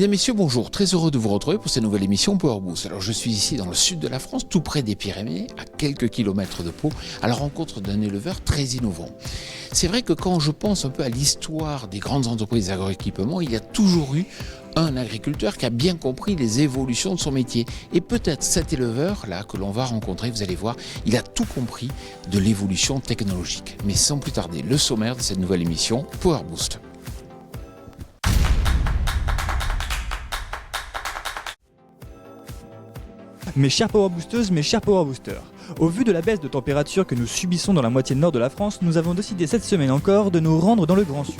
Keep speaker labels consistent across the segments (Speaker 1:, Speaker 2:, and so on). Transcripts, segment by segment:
Speaker 1: Mesdames, Messieurs, bonjour. Très heureux de vous retrouver pour cette nouvelle émission Power Boost. Alors, je suis ici dans le sud de la France, tout près des Pyrénées, à quelques kilomètres de Pau, à la rencontre d'un éleveur très innovant. C'est vrai que quand je pense un peu à l'histoire des grandes entreprises d'agroéquipement, il y a toujours eu un agriculteur qui a bien compris les évolutions de son métier. Et peut-être cet éleveur-là que l'on va rencontrer, vous allez voir, il a tout compris de l'évolution technologique. Mais sans plus tarder, le sommaire de cette nouvelle émission Power Boost.
Speaker 2: Mes chères Power Boosteuses, mes chers Power Boosters, au vu de la baisse de température que nous subissons dans la moitié nord de la France, nous avons décidé cette semaine encore de nous rendre dans le Grand Sud.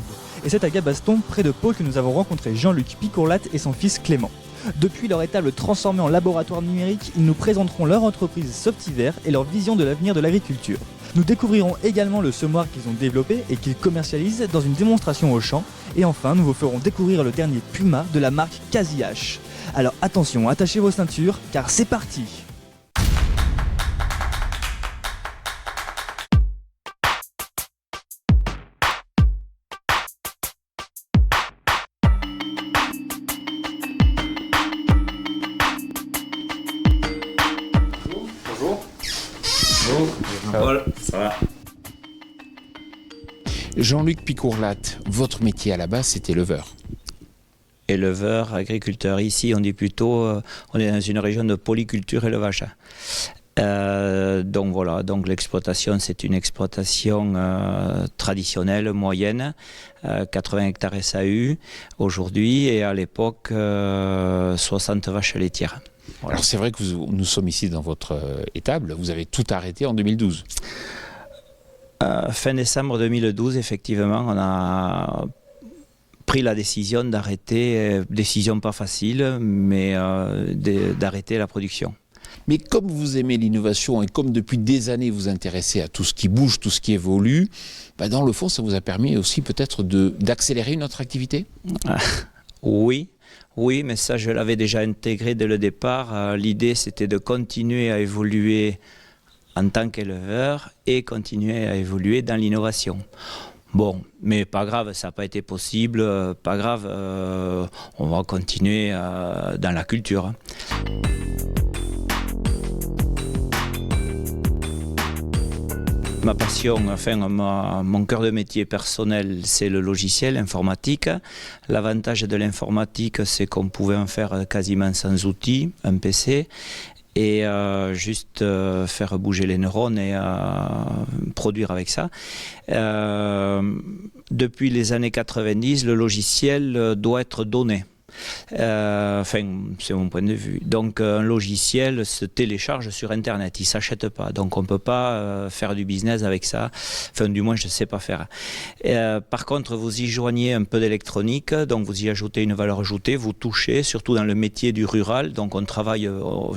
Speaker 2: Et c'est à Gabaston, près de Pau, que nous avons rencontré Jean-Luc Picourlat et son fils Clément. Depuis leur étable transformée en laboratoire numérique, ils nous présenteront leur entreprise Softiver et leur vision de l'avenir de l'agriculture. Nous découvrirons également le semoir qu'ils ont développé et qu'ils commercialisent dans une démonstration au champ. Et enfin, nous vous ferons découvrir le dernier Puma de la marque Casi-H. Alors attention, attachez vos ceintures, car c'est parti!
Speaker 1: Bonjour.
Speaker 3: Paul, ça va?
Speaker 1: Jean-Luc Picourlat, votre métier à la base, c'est éleveur.
Speaker 3: Éleveur, agriculteur. Ici, on dit plutôt, on est dans une région de polyculture élevage. Donc voilà, donc l'exploitation, c'est une exploitation traditionnelle, moyenne, 80 hectares SAU aujourd'hui, et à l'époque, 60 vaches laitières. Voilà.
Speaker 1: Alors c'est vrai que nous sommes ici dans votre étable, vous avez tout arrêté en 2012.
Speaker 3: Fin décembre 2012, effectivement, on a pris la décision d'arrêter, décision pas facile, mais d'arrêter la production.
Speaker 1: Mais comme vous aimez l'innovation et comme depuis des années vous vous intéressez à tout ce qui bouge, tout ce qui évolue, dans le fond ça vous a permis aussi peut-être d'accélérer notre activité ?
Speaker 3: Oui, mais ça je l'avais déjà intégré dès le départ. L'idée c'était de continuer à évoluer en tant qu'éleveur et continuer à évoluer dans l'innovation. Bon, mais pas grave, ça n'a pas été possible, pas grave, on va continuer dans la culture. Ma passion, enfin mon cœur de métier personnel, c'est le logiciel informatique. L'avantage de l'informatique, c'est qu'on pouvait en faire quasiment sans outils, un PC, et juste faire bouger les neurones et produire avec ça. Depuis les années 90, le logiciel doit être donné. Enfin, c'est mon point de vue. Donc un logiciel se télécharge sur Internet, il ne s'achète pas. Donc on ne peut pas faire du business avec ça. Enfin, du moins, je ne sais pas faire. Par contre, vous y joignez un peu d'électronique, donc vous y ajoutez une valeur ajoutée, vous touchez, surtout dans le métier du rural. Donc on travaille,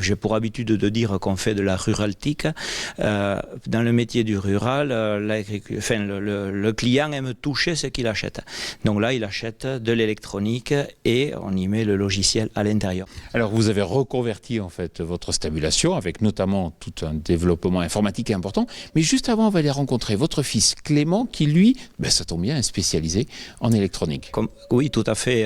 Speaker 3: j'ai pour habitude de dire qu'on fait de la ruraltique. Dans le métier du rural, le client aime toucher ce qu'il achète. Donc là, il achète de l'électronique et on y met le logiciel à l'intérieur.
Speaker 1: Alors vous avez reconverti en fait votre stabulation avec notamment tout un développement informatique important, mais juste avant on va aller rencontrer votre fils Clément qui lui, ça tombe bien, est spécialisé en électronique.
Speaker 3: Oui, tout à fait.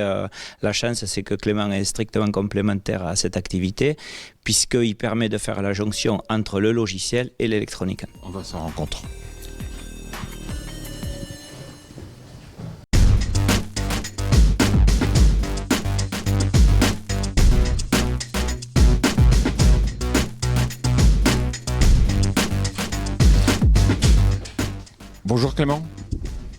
Speaker 3: La chance c'est que Clément est strictement complémentaire à cette activité puisqu'il permet de faire la jonction entre le logiciel et l'électronique.
Speaker 1: On va s'en rencontrer. Bonjour Clément.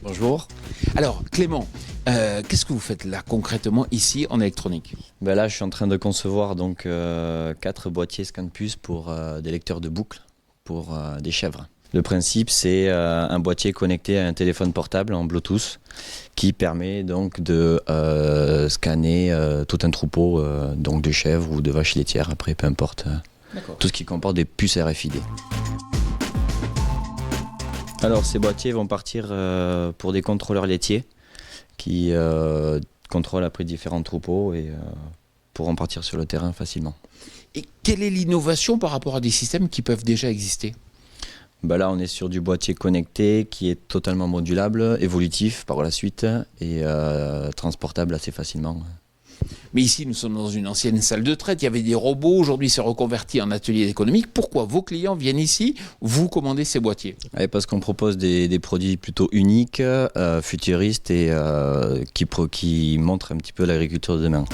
Speaker 4: Bonjour.
Speaker 1: Alors Clément, qu'est-ce que vous faites là concrètement ici en électronique ?
Speaker 4: Là je suis en train de concevoir donc 4 boîtiers ScanPus pour des lecteurs de boucles pour des chèvres. Le principe c'est un boîtier connecté à un téléphone portable en Bluetooth qui permet donc de scanner tout un troupeau donc de chèvres ou de vaches laitières, après peu importe, tout ce qui comporte des puces RFID. Alors ces boîtiers vont partir pour des contrôleurs laitiers qui contrôlent après différents troupeaux et pourront partir sur le terrain facilement.
Speaker 1: Et quelle est l'innovation par rapport à des systèmes qui peuvent déjà exister ?
Speaker 4: Là on est sur du boîtier connecté qui est totalement modulable, évolutif par la suite et transportable assez facilement.
Speaker 1: Mais ici, nous sommes dans une ancienne salle de traite, il y avait des robots, aujourd'hui c'est reconverti en atelier économique. Pourquoi vos clients viennent ici, vous commandez ces boîtiers?
Speaker 4: Parce qu'on propose des produits plutôt uniques, futuristes et qui montrent un petit peu l'agriculture de demain.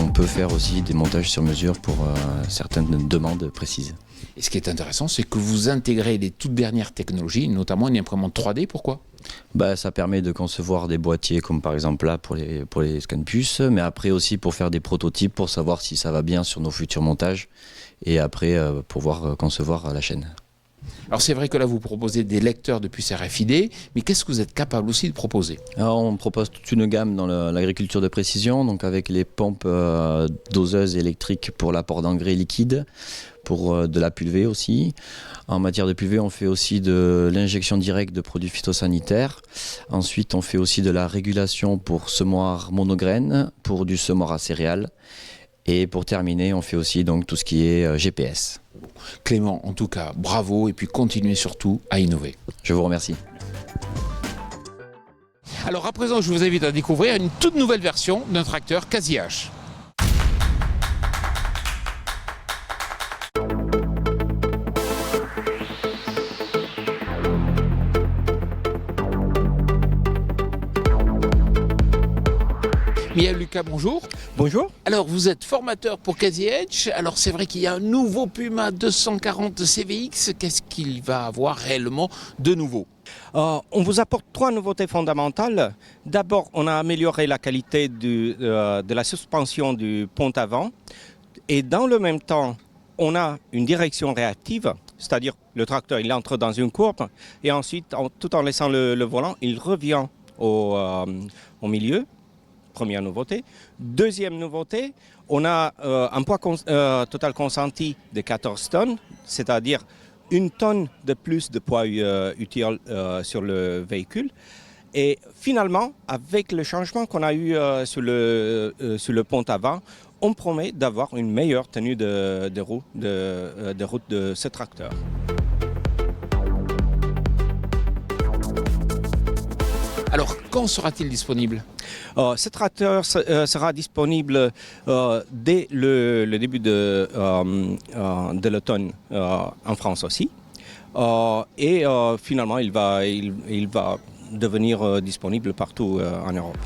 Speaker 4: On peut faire aussi des montages sur mesure pour certaines demandes précises.
Speaker 1: Et ce qui est intéressant, c'est que vous intégrez les toutes dernières technologies, notamment une imprimante 3D. Pourquoi?
Speaker 4: Ça permet de concevoir des boîtiers comme par exemple là pour les scans puces, mais après aussi pour faire des prototypes pour savoir si ça va bien sur nos futurs montages et après pouvoir concevoir la chaîne.
Speaker 1: Alors c'est vrai que là vous proposez des lecteurs de puces RFID, mais qu'est-ce que vous êtes capable aussi de proposer?
Speaker 4: Alors, on propose toute une gamme dans l'agriculture de précision, donc avec les pompes doseuses électriques pour l'apport d'engrais liquides, pour de la pulvée aussi. En matière de pulvée, on fait aussi de l'injection directe de produits phytosanitaires. Ensuite, on fait aussi de la régulation pour semoir monograines, pour du semoir à céréales. Et pour terminer, on fait aussi donc tout ce qui est GPS.
Speaker 1: Clément, en tout cas, bravo et puis continuez surtout à innover.
Speaker 4: Je vous remercie.
Speaker 1: Alors à présent, je vous invite à découvrir une toute nouvelle version d'un tracteur Quasi-H. Michael Lucas, bonjour.
Speaker 5: Bonjour.
Speaker 1: Alors, vous êtes formateur pour Quasi-H. Alors, c'est vrai qu'il y a un nouveau Puma 240 CVX. Qu'est-ce qu'il va avoir réellement de nouveau?
Speaker 5: On vous apporte 3 nouveautés fondamentales. D'abord, on a amélioré la qualité de la suspension du pont avant. Et dans le même temps, on a une direction réactive, c'est-à-dire le tracteur, il entre dans une courbe et ensuite, tout en laissant le volant, il revient au milieu. Première nouveauté. Deuxième nouveauté, on a un poids total consenti de 14 tonnes, c'est-à-dire 1 tonne de plus de poids utile sur le véhicule. Et finalement, avec le changement qu'on a eu sur le pont avant, on promet d'avoir une meilleure tenue de route de ce tracteur.
Speaker 1: Alors, quand sera-t-il disponible?
Speaker 5: Ce tracteur sera disponible dès le début de l'automne en France aussi. Et finalement, il va devenir disponible partout en Europe.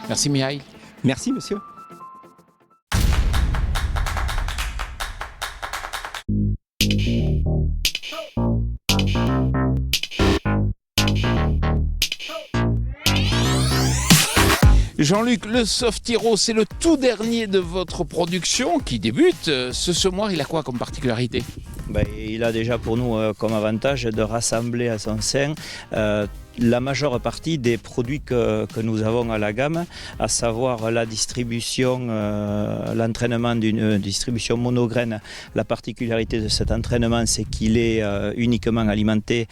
Speaker 1: Merci Mihail.
Speaker 5: Merci monsieur.
Speaker 1: Jean-Luc, le Softiro, c'est le tout dernier de votre production qui débute. Ce semoir, il a quoi comme particularité?
Speaker 3: Il a déjà pour nous comme avantage de rassembler à son sein la majeure partie des produits que nous avons à la gamme, à savoir la distribution, l'entraînement d'une distribution monograine. La particularité de cet entraînement, c'est qu'il est uniquement alimenté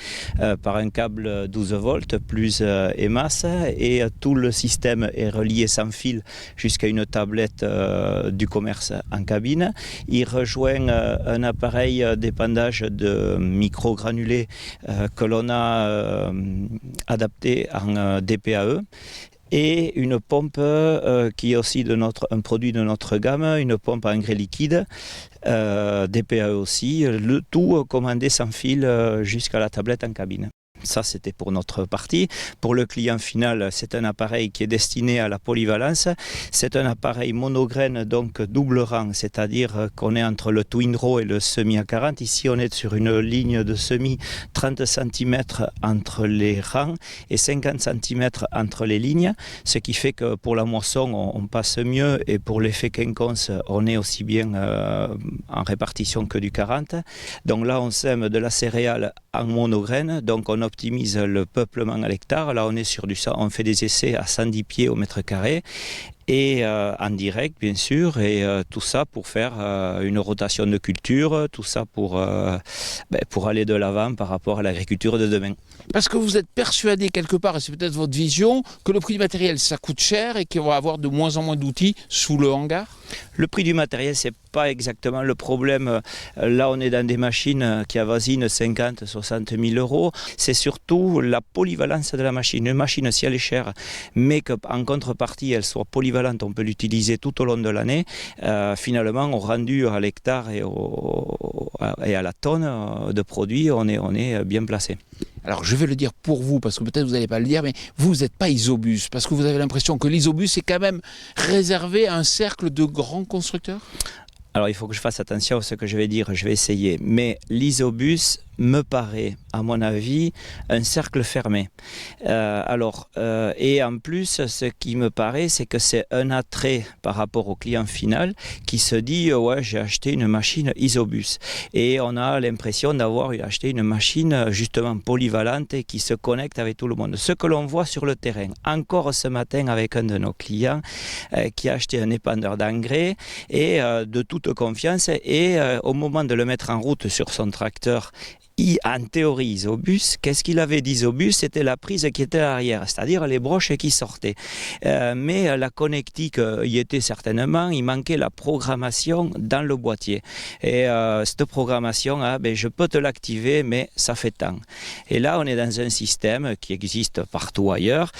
Speaker 3: par un câble 12 volts plus EMAS et tout le système est relié sans fil jusqu'à une tablette du commerce en cabine. Il rejoint un appareil d'épandage de microgranulés que l'on a adapté en DPAE et une pompe qui est aussi un produit de notre gamme, une pompe à engrais liquide, DPAE aussi, le tout commandé sans fil jusqu'à la tablette en cabine. Ça, c'était pour notre partie. Pour le client final, c'est un appareil qui est destiné à la polyvalence. C'est un appareil monograine, donc double rang, c'est-à-dire qu'on est entre le twin row et le semi à 40. Ici, on est sur une ligne de semi 30 cm entre les rangs et 50 cm entre les lignes, ce qui fait que pour la moisson, on passe mieux et pour l'effet quinconce, on est aussi bien en répartition que du 40. Donc là, on sème de la céréale en monograine, donc on optimise le peuplement à l'hectare. Là, on est sur on fait des essais à 110 pieds au mètre carré. et en direct bien sûr, et tout ça pour faire une rotation de culture, tout ça pour aller de l'avant par rapport à l'agriculture de demain.
Speaker 1: Parce que vous êtes persuadé quelque part, et c'est peut-être votre vision, que le prix du matériel ça coûte cher et qu'on va avoir de moins en moins d'outils sous le hangar?
Speaker 3: Le prix du matériel, c'est pas exactement le problème. Là, on est dans des machines qui avoisinent 50 60 000 euros. C'est surtout la polyvalence de la machine. Une machine, si elle est chère, mais qu'en contrepartie, elle soit polyvalente, on peut l'utiliser tout au long de l'année. Finalement, au rendu à l'hectare et à la tonne de produits, on est bien placé.
Speaker 1: Alors je vais le dire pour vous, parce que peut-être vous n'allez pas le dire, mais vous n'êtes pas Isobus, parce que vous avez l'impression que l'Isobus est quand même réservé à un cercle de grands constructeurs?
Speaker 3: Alors il faut que je fasse attention à ce que je vais dire, je vais essayer. Mais l'Isobus me paraît, à mon avis, un cercle fermé. Et en plus, ce qui me paraît, c'est que c'est un attrait par rapport au client final qui se dit « ouais, j'ai acheté une machine Isobus ». Et on a l'impression d'avoir acheté une machine justement polyvalente et qui se connecte avec tout le monde. Ce que l'on voit sur le terrain, encore ce matin avec un de nos clients qui a acheté un épandeur d'engrais et de toute confiance, et au moment de le mettre en route sur son tracteur, en théorie Isobus, qu'est-ce qu'il avait d'Isobus? C'était la prise qui était à l'arrière, c'est-à-dire les broches qui sortaient. Mais la connectique y était certainement, il manquait la programmation dans le boîtier. Et cette programmation, je peux te l'activer, mais ça fait tant. Et là, on est dans un système qui existe partout ailleurs,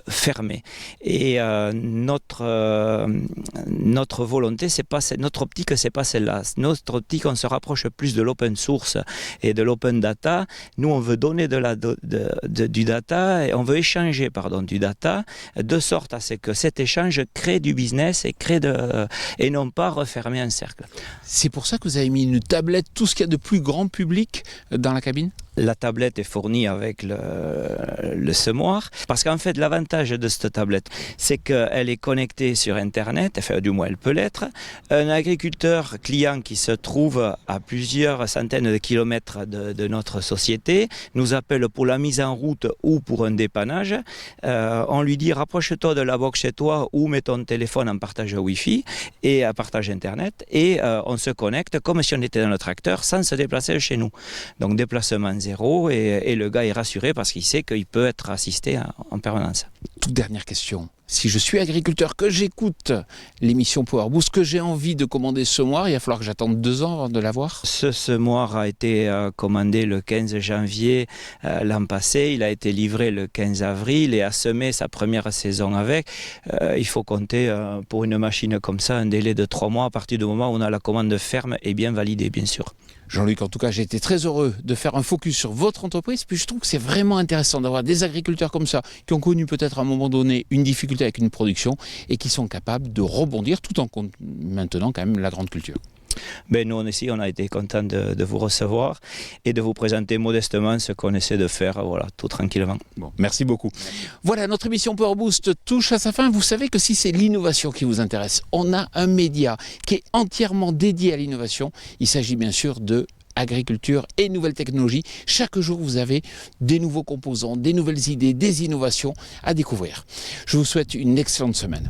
Speaker 3: fermé. Et notre volonté, notre optique, c'est pas celle-là. Notre optique, on se rapproche plus de l'open source et de l'open data. Nous, on veut donner du data, et on veut échanger du data, de sorte à ce que cet échange crée du business et non pas refermer un cercle.
Speaker 1: C'est pour ça que vous avez mis une tablette, tout ce qu'il y a de plus grand public dans la cabine?
Speaker 3: La tablette est fournie avec le semoir, parce qu'en fait l'avantage de cette tablette, c'est qu'elle est connectée sur Internet, enfin du moins elle peut l'être. Un agriculteur client qui se trouve à plusieurs centaines de kilomètres de notre société nous appelle pour la mise en route ou pour un dépannage. On lui dit rapproche-toi de la box chez toi ou mets ton téléphone en partage Wi-Fi et à partage Internet, et on se connecte comme si on était dans le tracteur sans se déplacer chez nous. Donc déplacement zéro, et le gars est rassuré parce qu'il sait qu'il peut être assisté en permanence.
Speaker 1: Toute dernière question. Si je suis agriculteur, que j'écoute l'émission Power Boost, que j'ai envie de commander ce semoir, il va falloir que j'attende 2 ans avant de l'avoir?
Speaker 3: Ce semoir a été commandé le 15 janvier l'an passé, il a été livré le 15 avril et a semé sa première saison avec. Il faut compter pour une machine comme ça un délai de 3 mois à partir du moment où on a la commande ferme et bien validée, bien sûr.
Speaker 1: Jean-Luc, en tout cas, j'ai été très heureux de faire un focus sur votre entreprise. Puis je trouve que c'est vraiment intéressant d'avoir des agriculteurs comme ça qui ont connu peut-être à un moment donné une difficulté avec une production et qui sont capables de rebondir tout en maintenant quand même la grande culture.
Speaker 3: Nous aussi, on a été contents de vous recevoir et de vous présenter modestement ce qu'on essaie de faire, tout tranquillement.
Speaker 1: Bon, merci beaucoup. Voilà, notre émission Power Boost touche à sa fin. Vous savez que si c'est l'innovation qui vous intéresse, on a un média qui est entièrement dédié à l'innovation. Il s'agit bien sûr de agriculture et nouvelles technologies. Chaque jour, vous avez des nouveaux composants, des nouvelles idées, des innovations à découvrir. Je vous souhaite une excellente semaine.